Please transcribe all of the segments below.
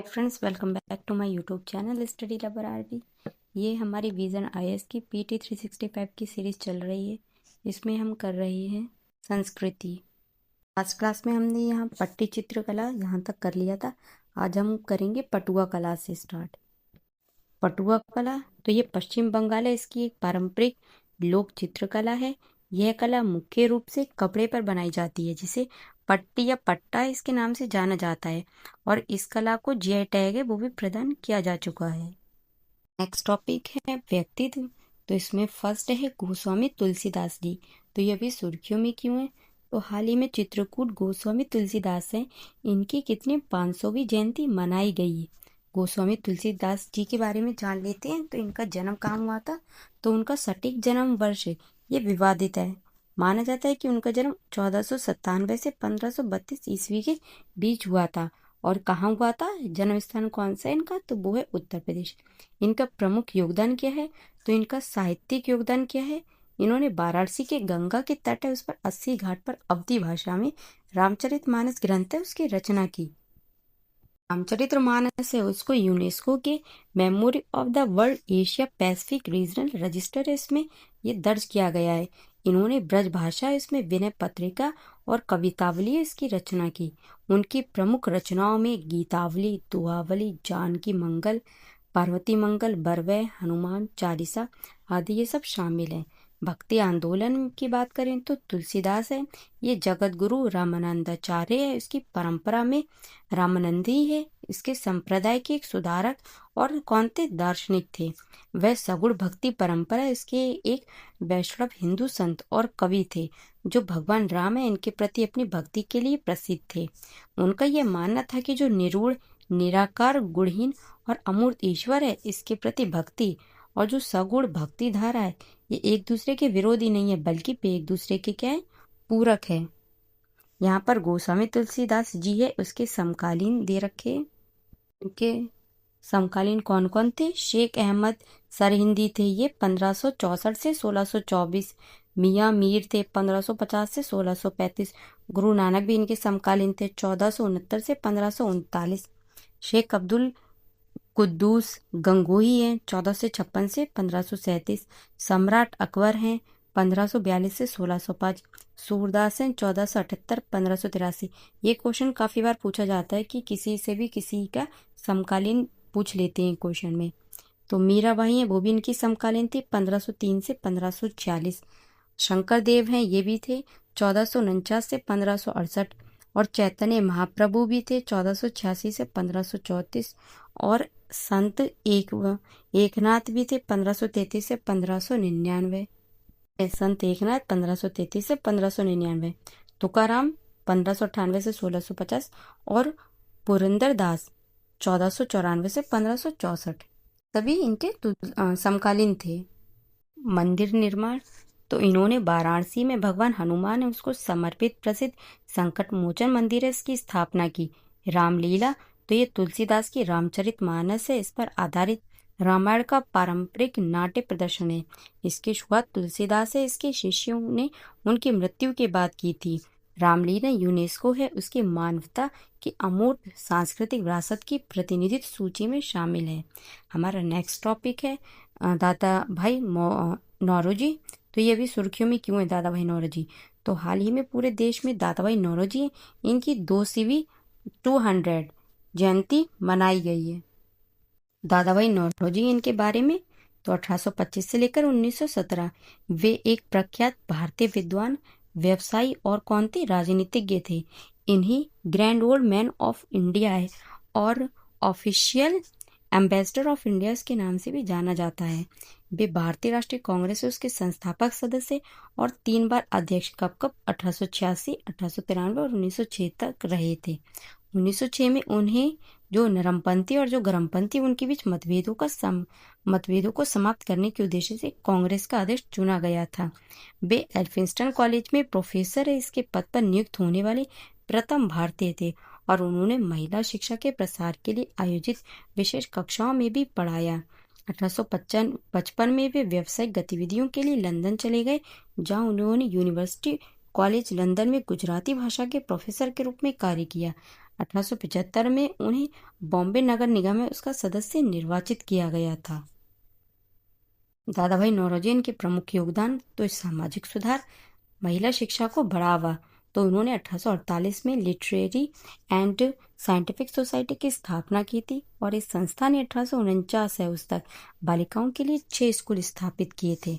Friends, welcome back to my YouTube channel study lover RB. ये हमारी vision IAS की PT 365 की series चल रही है। इसमें हम कर रहे हैं संस्कृति। लास्ट क्लास में हमने यहाँ पट्टी चित्रकला यहाँ तक कर लिया था। आज हम करेंगे पटुआ कला से स्टार्ट। पटुआ कला तो ये पश्चिम बंगाल है। इसकी एक पारंपरिक लोक चित्रकला है। यह कला मुख्य रूप से कपड़े पर बनाई जाती है, जिसे पट्टी या पट्टा इसके नाम से जाना जाता है, और इस कला को जीआई टैग है वो भी प्रदान किया जा चुका है। नेक्स्ट टॉपिक है व्यक्तित्व। तो इसमें फर्स्ट है गोस्वामी तुलसीदास जी। तो ये भी सुर्खियों में क्यों है? तो हाल ही में चित्रकूट गोस्वामी तुलसीदास हैं, इनकी कितनी 500वीं जयंती मनाई गई है। गोस्वामी तुलसीदास जी के बारे में जान लेते हैं। तो इनका जन्म कहाँ हुआ था? तो उनका सटीक जन्म वर्ष ये विवादित है। माना जाता है कि उनका जन्म 1497 से 1532 ईस्वी के बीच हुआ था। और कहाँ हुआ था, जन्म स्थान कौन सा है इनका? तो वो है उत्तर प्रदेश। इनका प्रमुख योगदान क्या है? तो इनका साहित्यिक योगदान क्या है? इन्होंने वाराणसी के गंगा के तट है उस पर 80 घाट पर अवधी भाषा में रामचरितमानस ग्रंथ है उसकी रचना की। रामचरितमानस है उसको यूनेस्को के memory of the world Asia Pacific regional register है इसमें ये दर्ज किया गया है। इन्होंने ब्रज भाषा इसमें विनय पत्रिका और कवितावली इसकी रचना की। उनकी प्रमुख रचनाओं में गीतावली, दुआवली, जानकी मंगल, पार्वती मंगल, बरवै, हनुमान चालीसा आदि ये सब शामिल हैं। भक्ति आंदोलन की बात करें तो तुलसीदास है ये जगत गुरु रामानंदाचार्य है, इसकी परंपरा में रामानंदी है, इसके संप्रदाय के एक सुधारक और कौन थे? दार्शनिक थे। वह सगुण भक्ति परंपरा इसके एक वैष्णव हिंदू संत और कवि थे, जो भगवान राम है इनके प्रति अपनी भक्ति के लिए प्रसिद्ध थे। उनका यह मानना था कि जो निरूढ़, निराकार, गुणहीन और अमूर्त ईश्वर है इसके प्रति भक्ति और जो सगुण भक्ति धारा है ये एक दूसरे के विरोधी नहीं है, बल्कि एक दूसरे के क्या है? पूरक है। यहाँ पर गोस्वामी तुलसीदास जी है उसके समकालीन दे रखे। उनके समकालीन कौन कौन थे? शेख अहमद सरहिंदी थे, ये 1564 से 1624। मियाँ मीर थे 1550 से 1635। गुरु नानक भी इनके समकालीन थे 1469 से 1539। शेख अब्दुल कुद्दूस गंगोही हैं 1456 से 1537। सम्राट अकबर हैं 1542 से 1605। सूरदास हैं 1478 1583। ये क्वेश्चन काफ़ी बार पूछा जाता है कि किसी से भी किसी का समकालीन पूछ लेते हैं क्वेश्चन में। तो मीराबाई हैं वो भी इनकी समकालीन थी 1503 से 1546। शंकर देव हैं ये भी थे 1449 से 1568। और चैतन्य महाप्रभु भी थे 1486 से 1534। और संत एकनाथ भी थे 1533 से 1599। संत एकनाथ 1533 से 1599। तुकाराम 1598 से 1650। और पुरंदर दास 1494 से 1564। सभी इनके समकालीन थे। मंदिर निर्माण तो इन्होंने वाराणसी में भगवान हनुमान है उसको समर्पित प्रसिद्ध संकट मोचन मंदिर है इसकी स्थापना की। रामलीला तो ये तुलसीदास की रामचरितमानस है, इस पर आधारित रामायण का पारंपरिक नाट्य प्रदर्शन है। इसकी शुरुआत तुलसीदास है इसके शिष्यों ने उनकी मृत्यु के बाद की थी। रामलीला यूनेस्को है उसकी मानवता की अमूर्त सांस्कृतिक विरासत की प्रतिनिधित्व सूची में शामिल है। हमारा नेक्स्ट टॉपिक है दादा भाई नौरोजी। तो ये भी सुर्खियों में क्यों है दादा भाई नौरोजी? तो हाल ही में पूरे देश में दादा भाई नौरोजी इनकी 200वीं 200 जयंती मनाई गई है। दादा भाई नौरोजी इनके बारे में तो 1825 से लेकर 1917 वे एक प्रख्यात भारतीय विद्वान, व्यवसायी और कौन थे? राजनीतिज्ञ थे। इन्हीं grand old man of India है और ऑफिशियल एम्बेसडर ऑफ इंडिया के नाम से भी जाना जाता है। वे भारतीय राष्ट्रीय कांग्रेस के उसके संस्थापक सदस्य और 3 बार अध्यक्ष कब कब 1886, 1893 और 1906 तक रहे थे। 1906 में उन्हें जो नरमपंथी और जो गरमपंथी उनके बीच मतभेदों को समाप्त करने के उद्देश्य से कांग्रेस का अध्यक्ष चुना गया था। वे एल्फिंस्टन कॉलेज में प्रोफेसर है इसके पद पर नियुक्त होने वाले प्रथम भारतीय थे और उन्होंने महिला शिक्षा के प्रसार के लिए आयोजित विशेष कक्षाओं में भी पढ़ाया। 1855 में वे व्यावसायिक गतिविधियों के लिए लंदन चले गए, जहां उन्होंने यूनिवर्सिटी कॉलेज लंदन में गुजराती भाषा के प्रोफेसर के रूप में कार्य किया। 1875 में उन्हें बॉम्बे नगर निगम में उसका सदस्य निर्वाचित किया गया था। दादा भाई नौरोजी इनके प्रमुख योगदान तो सामाजिक सुधार, महिला शिक्षा को बढ़ावा, तो उन्होंने 1848 में लिटरेरी एंड साइंटिफिक सोसाइटी की स्थापना की थी और इस संस्था ने 1849 है उस तक बालिकाओं के लिए 6 स्कूल स्थापित किए थे।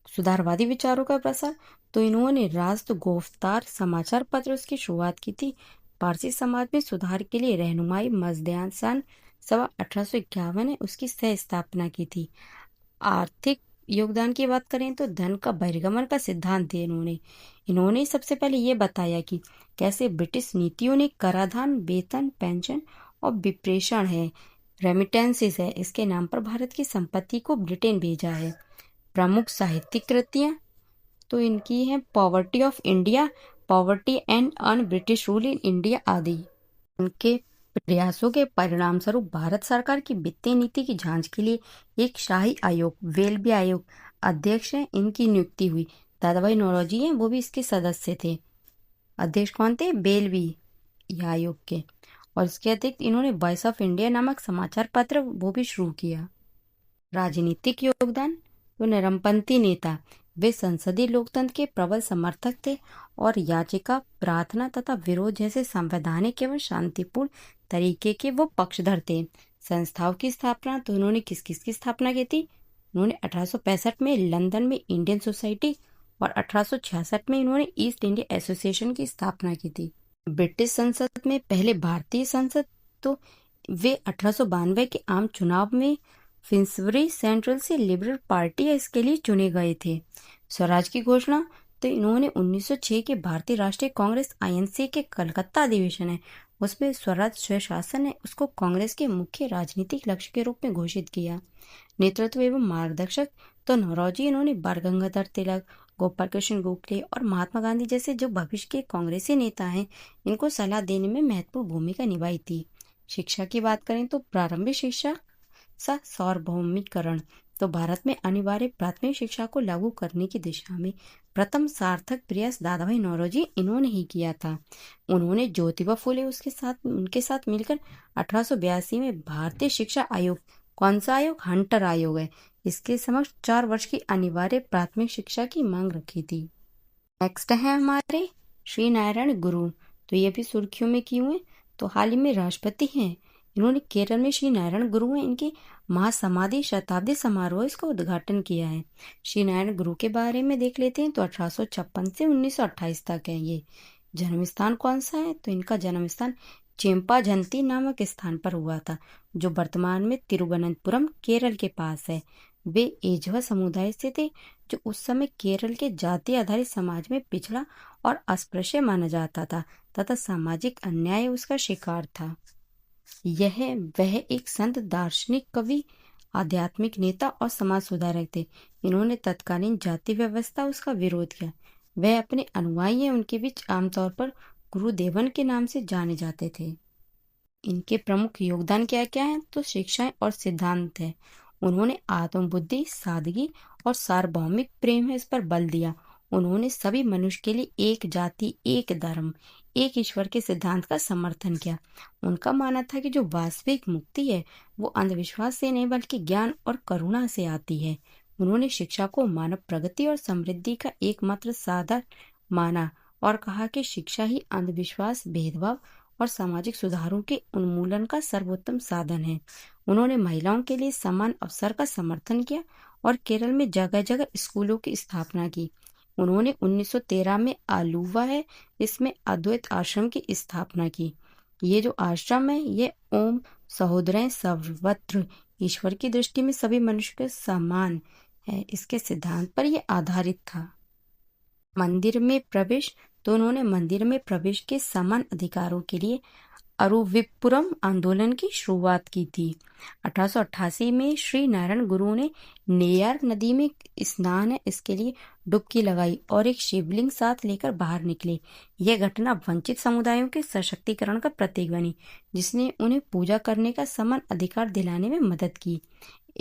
सुधारवादी विचारों का प्रसार, तो इन्होंने राष्ट्र गोफ्तार समाचार पत्र उसकी शुरुआत की थी। पारसी समाज में सुधार के लिए रहनुमाई मजदयान सभा 1851 ने उसकी सह स्थापना की थी। आर्थिक योगदान की बात करें तो धन का बहिर्गमन का सिद्धांत है इन्होंने सबसे पहले ये बताया कि कैसे ब्रिटिश नीतियों ने कराधान, वेतन, पेंशन और विप्रेषण है, रेमिटेंसेस है, इसके नाम पर भारत की संपत्ति को ब्रिटेन भेजा है। प्रमुख साहित्यिक कृतियां तो इनकी हैं poverty of India, poverty and un British rule in India आदि। उनके प्रयासों के परिणाम स्वरूप भारत सरकार की वित्तीय नीति की जांच के लिए एक शाही आयोग, वेलबी आयोग अध्यक्ष है, इनकी नियुक्ति हुई। दादा भाई नौरोजी हैं वो भी इसके सदस्य थे। अध्यक्ष कौन थे? बेलवी आयोग के। और इसके अतिरिक्त इन्होंने वॉइस ऑफ इंडिया नामक समाचार पत्र वो भी शुरू किया। राजनीतिक योगदान तो नरमपंथी नेता, वे संसदीय लोकतंत्र के प्रबल समर्थक थे और याचिका, प्रार्थना तथा विरोध जैसे संवैधानिक एवं शांतिपूर्ण तरीके के वो पक्षधर थे। संस्थाओं की स्थापना तो उन्होंने किस किस की स्थापना की थी? उन्होंने 1865 में लंदन में इंडियन सोसाइटी और 1866 में इन्होंने ईस्ट इंडिया एसोसिएशन की स्थापना की थी। ब्रिटिश संसद में पहले भारतीय संसद तो वे 1892 के आम चुनाव में फिन्सबरी सेंट्रल से लिबरल पार्टी इसके लिए चुने गए थे। स्वराज की घोषणा तो इन्होंने 1906 के भारतीय राष्ट्रीय कांग्रेस आईएनसी के कलकत्ता अधिवेशन है उसमें स्वराज स्वशासन है उसको कांग्रेस के मुख्य राजनीतिक लक्ष्य के रूप में घोषित किया। नेतृत्व एवं मार्गदर्शक तो नौरोजी इन्होंने बाल गंगाधर तिलक, गोपाल कृष्ण गोखले और महात्मा गांधी जैसे जो भविष्य के कांग्रेसी नेता हैं इनको सलाह देने में महत्वपूर्ण भूमिका निभाई थी। शिक्षा की बात करें तो प्रारंभिक शिक्षा सार्वभौमिकरण तो भारत में अनिवार्य प्राथमिक शिक्षा को लागू करने की दिशा में प्रथम सार्थक प्रयास दादा भाई नौरोजी इन्होंने ही किया था। उन्होंने ज्योतिबा फुले उनके साथ मिलकर 1882 में भारतीय शिक्षा आयोग, कौन सा आयोग? हंटर आयोग है, इसके समक्ष 4 वर्ष की अनिवार्य प्राथमिक शिक्षा की मांग रखी थी। नेक्स्ट है हमारे श्री नारायण गुरु, तो ये भी सुर्खियों में क्यों है? तो हाल ही में राष्ट्रपति हैं, इन्होंने केरल में श्री नारायण गुरु हैं इनके महासमाधि शताब्दी समारोह इसका उद्घाटन किया है। श्री नारायण गुरु के बारे में देख लेते हैं तो 1856 से 1928 तक है ये। जन्म स्थान कौन सा है? तो इनका जन्म स्थान चेम्पाझंती नामक स्थान पर हुआ था जो वर्तमान में तिरुवनंतपुरम केरल के पास है। वे एजवा समुदाय से थे जो उस समय केरल के जाति आधारित समाज में पिछड़ा और अस्पृश्य माना जाता था तथा सामाजिक अन्याय उसका शिकार था। वह एक संत, दार्शनिक, कवि, आध्यात्मिक नेता और समाज सुधारक थे। इन्होंने तत्कालीन जाति व्यवस्था उसका विरोध किया। वह अपने अनुयायी हैं उनके बीच आमतौर पर गुरुदेवन के नाम से जाने जाते थे। इनके प्रमुख योगदान क्या क्या हैं? तो शिक्षाएं और सिद्धांत है। उन्होंने आत्मबुद्धि, सादगी और सार्वभौमिक प्रेम है इस पर बल दिया। उन्होंने सभी मनुष्य के लिए एक जाति, एक धर्म, एक ईश्वर के सिद्धांत का समर्थन किया। उनका मानना था कि जो वास्तविक मुक्ति है वो अंधविश्वास से नहीं बल्कि ज्ञान और करुणा से आती है। उन्होंने शिक्षा को मानव प्रगति और समृद्धि का एकमात्र साधन माना और कहा कि शिक्षा ही अंधविश्वास, भेदभाव और सामाजिक सुधारों के उन्मूलन का सर्वोत्तम साधन है। उन्होंने महिलाओं के लिए समान अवसर का समर्थन किया और केरल में जगह जगह स्कूलों की स्थापना की। उन्होंने 1913 में आलुवा है इसमें अद्वैत आश्रम की स्थापना की। ये जो आश्रम है ये ओम सहोदरय सर्वत्र, ईश्वर की दृष्टि में सभी मनुष्य के समान है, इसके सिद्धांत पर यह आधारित था। मंदिर में प्रवेश तो उन्होंने मंदिर में प्रवेश के समान अधिकारों के लिए अरुविपुरम आंदोलन की शुरुआत की थी। 1888 में श्री नारायण गुरु ने नेयार नदी में स्नान है इसके लिए डुबकी लगाई और एक शिवलिंग साथ लेकर बाहर निकले। यह घटना वंचित समुदायों के सशक्तिकरण का प्रतीक बनी जिसने उन्हें पूजा करने का समान अधिकार दिलाने में मदद की।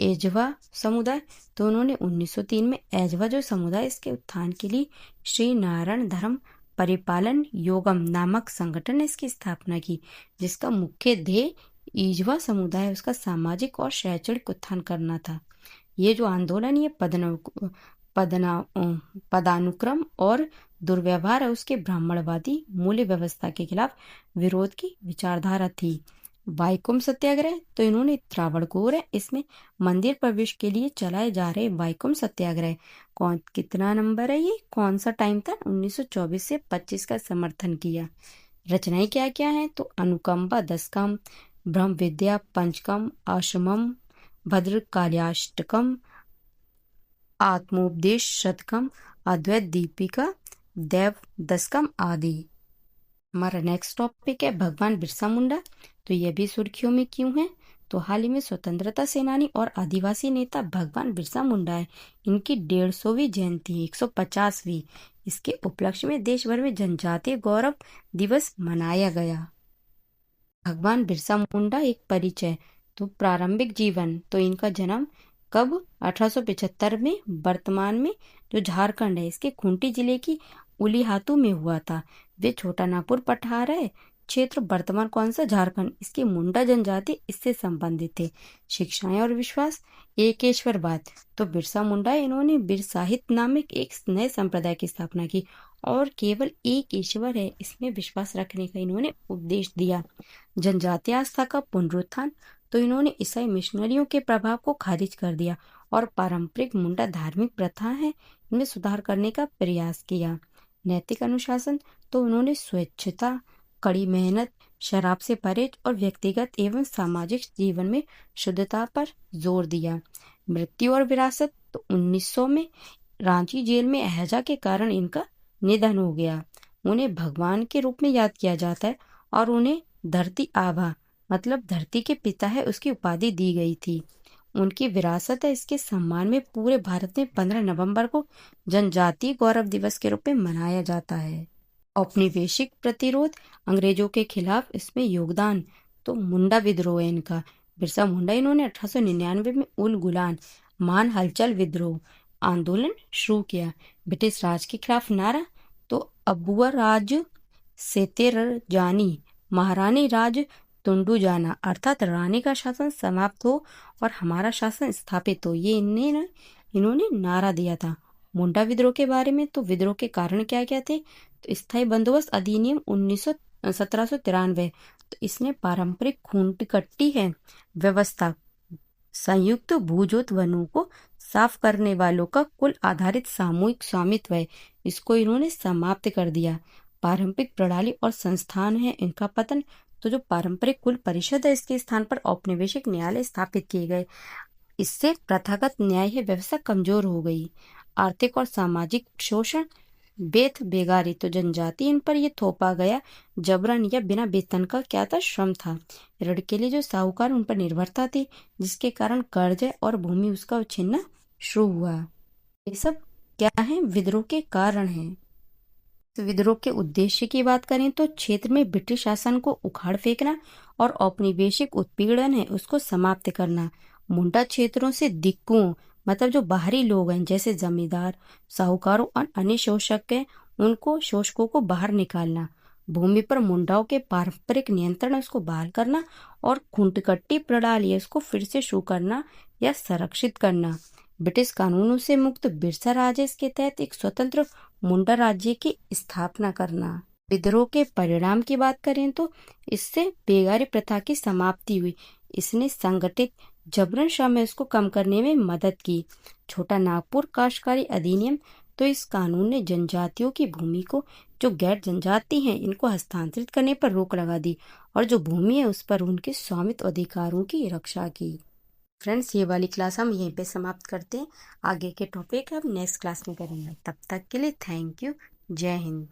एजवा समुदाय तो उन्होंने 1903 में एजवा जो समुदाय इसके उत्थान के लिए श्री नारायण धर्म परिपालन योगम नामक संगठन ने इसकी स्थापना की, जिसका मुख्य ध्येय ईजवा समुदाय उसका सामाजिक और शैक्षणिक उत्थान करना था। ये जो आंदोलन ये पदानुक्रम और दुर्व्यवहार है उसके ब्राह्मणवादी मूल्य व्यवस्था के खिलाफ विरोध की विचारधारा थी। वाइकोम सत्याग्रह, तो इन्होंने त्रावणकोर है इसमें मंदिर प्रवेश के लिए चलाए जा रहे वाइकोम सत्याग्रह कितना नंबर है, ये कौन सा टाइम था, 1924 से 25 का समर्थन किया। रचनाएं क्या क्या हैं, तो अनुकंपा दशकम, ब्रह्म विद्या पंचकम, आश्रमम, भद्र काल्याष्टकम, आत्मोपदेश शतकम, अद्वैत दीपिका, देव दशकम आदि। हमारा नेक्स्ट टॉपिक है भगवान बिरसा मुंडा। तो यह भी सुर्खियों में क्यों है, तो हाल ही में स्वतंत्रता सेनानी और आदिवासी नेता भगवान बिरसा मुंडा है, इनकी 150वीं जयंती 150वीं, इसके उपलक्ष्य में देश भर में जनजातीय गौरव दिवस मनाया गया। भगवान बिरसा मुंडा एक परिचय, तो प्रारंभिक जीवन, तो इनका जन्म कब, 1875 में, वर्तमान में जो झारखंड है इसके खूंटी जिले की उलीहातू में हुआ था। वे छोटा नागपुर पठार है क्षेत्र, वर्तमान कौन सा, झारखंड, इसकी मुंडा जनजाति इससे संबंधित थे। शिक्षाएं और विश्वास, एकेश्वरवाद, तो बिरसा मुंडा इन्होंने बिरसाहित नामक एक नए संप्रदाय की स्थापना की और केवल एक ईश्वर है इसमें विश्वास रखने का इन्होंने उपदेश दिया। जनजातीय आस्था का पुनरुत्थान, तो इन्होंने ईसाई मिशनरियों के प्रभाव को खारिज कर दिया और पारंपरिक मुंडा धार्मिक प्रथा है इनमें सुधार करने का प्रयास किया। नैतिक अनुशासन, तो उन्होंने स्वच्छता, कड़ी मेहनत, शराब से परहेज और व्यक्तिगत एवं सामाजिक जीवन में शुद्धता पर जोर दिया। मृत्यु और विरासत, तो 1900 में रांची जेल में हैजा के कारण इनका निधन हो गया। उन्हें भगवान के रूप में याद किया जाता है और उन्हें धरती आभा मतलब धरती के पिता है उसकी उपाधि दी गई थी। उनकी विरासत है इसके सम्मान में पूरे भारत में 15 नवंबर को जनजातीय गौरव दिवस के रूप में मनाया जाता है। औपनिवेशिक प्रतिरोध, अंग्रेजों के खिलाफ इसमें योगदान, तो मुंडा विद्रोह है इनका। बिरसा मुंडा इन्होंने 1899 में उल गुलान मान हलचल विद्रोह आंदोलन शुरू किया। ब्रिटिश राज के खिलाफ नारा, तो अबुआ राज सेतेर जानी, महारानी राज तुंडू जाना, अर्थात रानी का शासन समाप्त हो और हमारा शासन स्थापित हो, ये इन्होंने नारा दिया था। मुंडा विद्रोह के बारे में, तो विद्रोह के कारण क्या क्या थे, तो स्थायी बंदोबस्त अधिनियम 1793, तो इसने पारंपरिक खूंटी है व्यवस्था, संयुक्त भूजोत वनों को साफ करने वालों का कुल आधारित सामूहिक स्वामित्व है, इसको इन्होंने समाप्त कर दिया। पारंपरिक प्रणाली और संस्थान है इनका पतन, तो जो पारंपरिक कुल परिषद है इसके स्थान पर औपनिवेशिक न्यायालय स्थापित किए गए, इससे प्रथागत न्याय व्यवस्था कमजोर हो गई। आर्थिक और सामाजिक शोषण, बेथ बेगारी, तो जनजाति इन पर यह थोपा गया जबरन या बिना वेतन का क्या था, श्रम था। ऋण के लिए जो साहूकार उन पर निर्भरता थी, जिसके कारण कर्ज और भूमि उसका उछिन्ना शुरू हुआ। ये सब क्या है, विद्रोह के कारण हैं। तो विद्रोह के उद्देश्य की बात करें तो क्षेत्र में ब्रिटिश शासन को उखाड़ फेंकना और औपनिवेशिक उत्पीड़न है उसको समाप्त करना। मुंडा क्षेत्रों से दिक्कुओं मतलब जो बाहरी लोग हैं जैसे जमींदार, साहूकारों और अन्य शोषक हैं उनको शोषकों को बाहर निकालना। भूमि पर मुंडाओं के पारंपरिक नियंत्रण उसको बहाल करना और खूंटकट्टी प्रणाली उसको फिर से शुरू करना या संरक्षित करना। ब्रिटिश कानूनों से मुक्त बिरसा राजेश के तहत एक स्वतंत्र मुंडा राज्य की स्थापना करना। विद्रोह के परिणाम की बात करें तो इससे बेगारी प्रथा की समाप्ति हुई। इसने संगठित जबरन श्रम इसको कम करने में मदद की। छोटा नागपुर काश्तकारी अधिनियम, तो इस कानून ने जनजातियों की भूमि को जो गैर जनजाति हैं इनको हस्तांतरित करने पर रोक लगा दी और जो भूमि है उस पर उनके स्वामित्व अधिकारों की रक्षा की। फ्रेंड्स, ये वाली क्लास हम यहीं पे समाप्त करते हैं। आगे के टॉपिक हम नेक्स्ट क्लास में करेंगे। तब तक के लिए थैंक यू। जय हिंद।